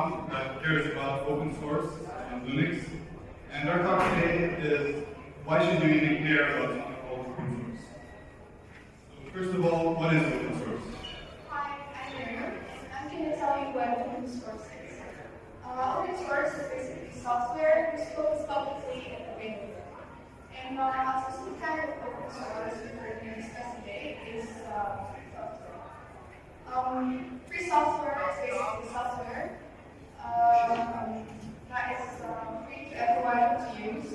Sean that cares about open source and Linux. And our talk today is, why should you even care about something called open source? So first of all, what is open source? Hi, I'm Beirut. I'm going to tell you what open source is. Open source is basically software which goes publicly in the window. And a specific kind of open source we're going to discuss today is free software is basically software that is free to everyone to use.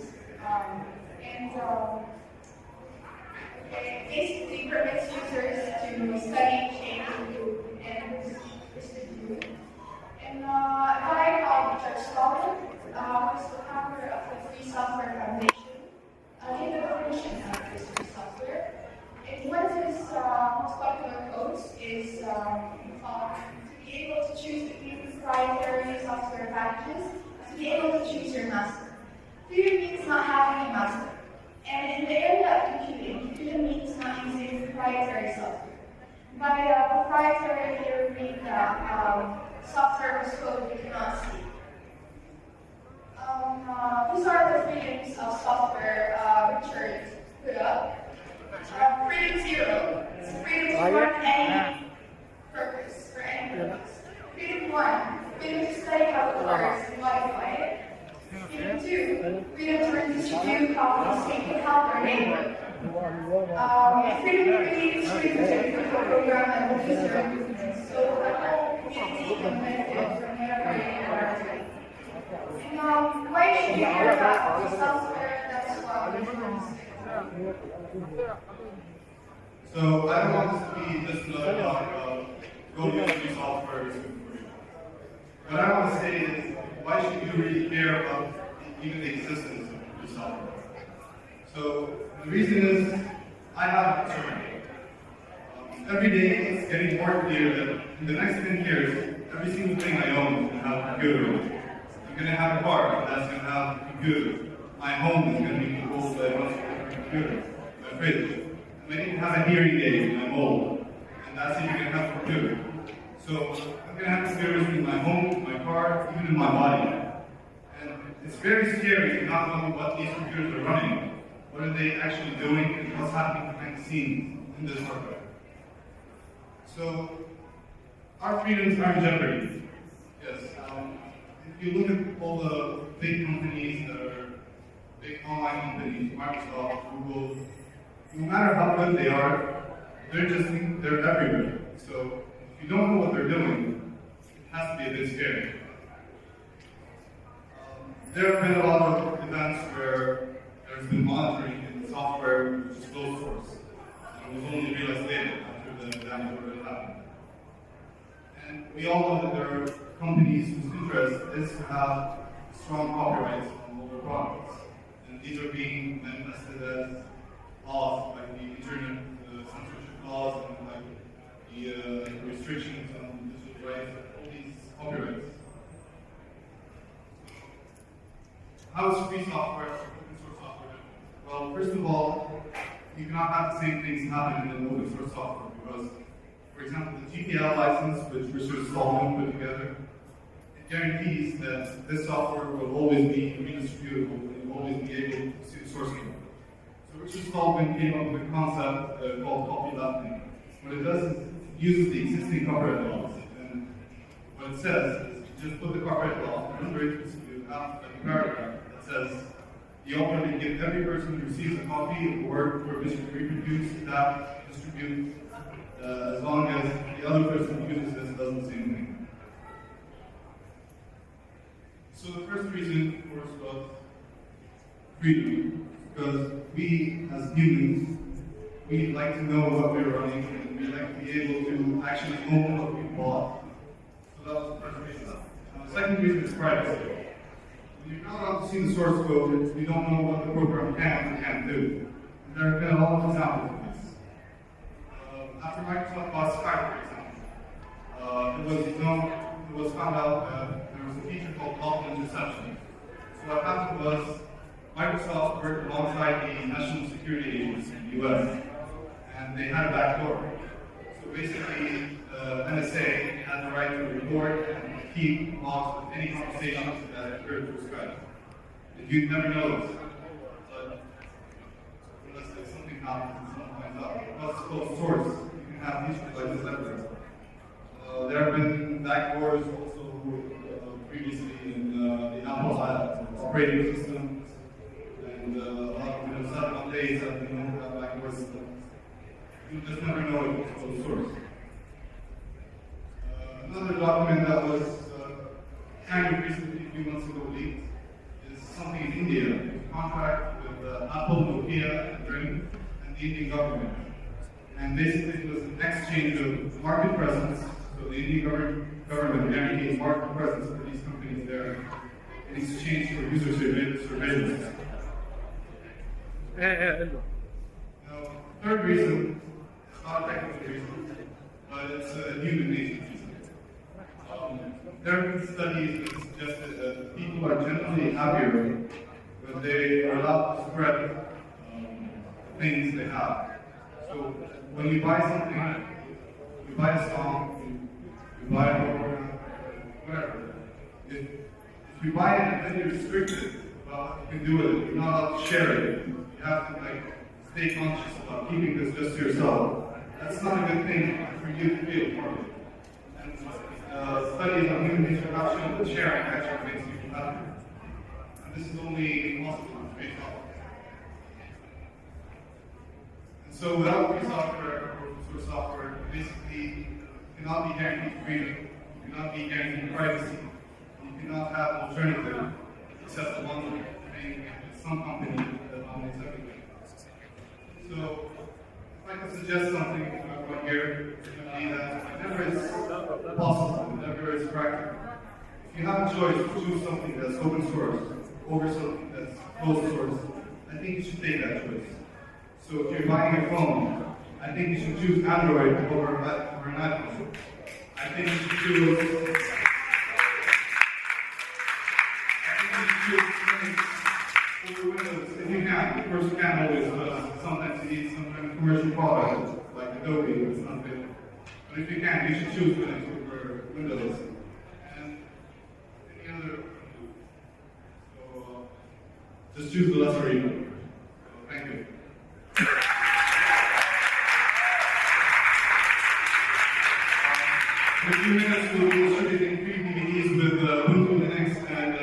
It basically permits users to study, change, improve, and distribute. And I called Judge Stalin, who is the founder of the Free Software Foundation, gave the definition of this free software. And one of his most popular quotes is to be able to choose between proprietary software packages, to be able to choose your master. Freedom means not having a master. And in the area of computing, freedom means not using proprietary software. By proprietary, here we mean software whose code we cannot see. These are the freedoms of software Richard put up. Freedom 0 is freedom to run any purpose for any purpose. Freedom 1, freedom to study how it works and modify it. Freedom 2, freedom to distribute copies and to help our neighbor. Freedom 3 is freedom to improve the program and the user improvements, so the whole community can benefit from whatever they are. And why should you care about the software that's So I don't want this to be just another talk about go get free software is good for you. What I want to say is, why should you really care about even the existence of free software? So the reason is, I have a concern. Every day it's getting more clear that in the next 10 years, every single thing I own is going to have a computer on it. I'm going to have a car that's going to have a computer. My home is going to be controlled by a computer. My fridge. I might even have a hearing aid when I'm old, and that's even going to have a computer. So I'm going to have computers in my home, my car, even in my body. And it's very scary to not know what these computers are running. What are they actually doing, and what's happening behind the scenes in this hardware. So our freedoms are in jeopardy. Yes. If you look at all the big companies that are big online companies, Microsoft, Google, no matter how good they are, they're everywhere. So if you don't know what they're doing, it has to be a bit scary. There have been a lot of events where there's been monitoring in software which is closed source. And it was only realized later after the damage already happened. And we all know that there are companies whose interest is to have strong copyrights on mobile products. And these are being manifested as laws, like the internet censorship laws and like the restrictions on digital rights, all these copyrights. How is free software, open source software? Well, first of all, you cannot have the same things happen in open source software because, for example, the GPL license, which Richard Stallman put together, it guarantees that this software will always be redistributable and you will always be able to see the source code. So Richard Stallman came up with a concept called copylefting. What it does is it uses the existing copyright laws, and what it says is you just put the copyright law under it, you have a paragraph that says the author may give every person who receives a copy of the work permission to reproduce, adapt, distribute, as long as the other person who uses this does the same thing. So the first reason, of course, was freedom, because we as humans, we like to know what we're running, and we like to be able to actually own what we bought. So that was the first reason. The second reason is privacy. When you're not allowed to see the source code, you don't know what the program can or can't do. And there have been a lot of examples of this. After Microsoft bought Skype, for example, it was found out that there was a feature called offline interception. So what happened was Microsoft worked alongside the National Security Agency in the US, and they had a backdoor. So basically, NSA had the right to record and keep logs of any conversations that occur through Skype. And you'd never know this. But unless there's something happens and someone finds out. What's called source? You can have issues like this everywhere. There have been backdoors also previously in the Apple operating system, and a lot of sudden updates have been backdoors. You just never know what's called source. Another document that was kind of recently, a few months ago, leaked is something in India, a contract with Apple, Nokia, and Ring, and the Indian government. And basically it was an exchange of market presence, so the Indian government guarantees market presence for these companies there in exchange for user surveillance. Now, third reason, it's not a technical reason, but it's a human nature reason. There have been studies that suggested that people are generally happier when they are allowed to spread things they have. So when you buy something, you buy a song, you buy a program, whatever. If you buy it and then you're restricted about what you can do with it, you're not allowed to share it. You have to stay conscious about keeping this just to yourself. That's not a good thing for you to feel part of it. Studies on human interaction and sharing actually makes people happier. And this is only possible based off. And so without free software or open source software, basically you cannot be guaranteed freedom, you cannot be guaranteed privacy, you cannot have an alternative except the one thing with some company that dominates everything. So if I could suggest something to everyone here, it would be that whenever it's possible, whenever it's practical, if you have a choice to choose something that's open source over something that's closed source, I think you should take that choice. So if you're buying a phone, I think you should choose Android over an iPhone. I think you should choose Linux over Windows if you can. Of course, you can't always, but sometimes you need some kind of commercial product like Adobe or something. But if you can, you should choose Linux over Windows. And any other. So just choose the lesser evil. So, thank you. In a few minutes, we'll be distributing 3 DVDs with Ubuntu Linux and a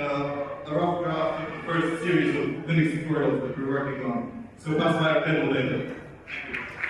rough draft of the first series of Linux tutorials that we're working on. So pass by a table later. Thank you.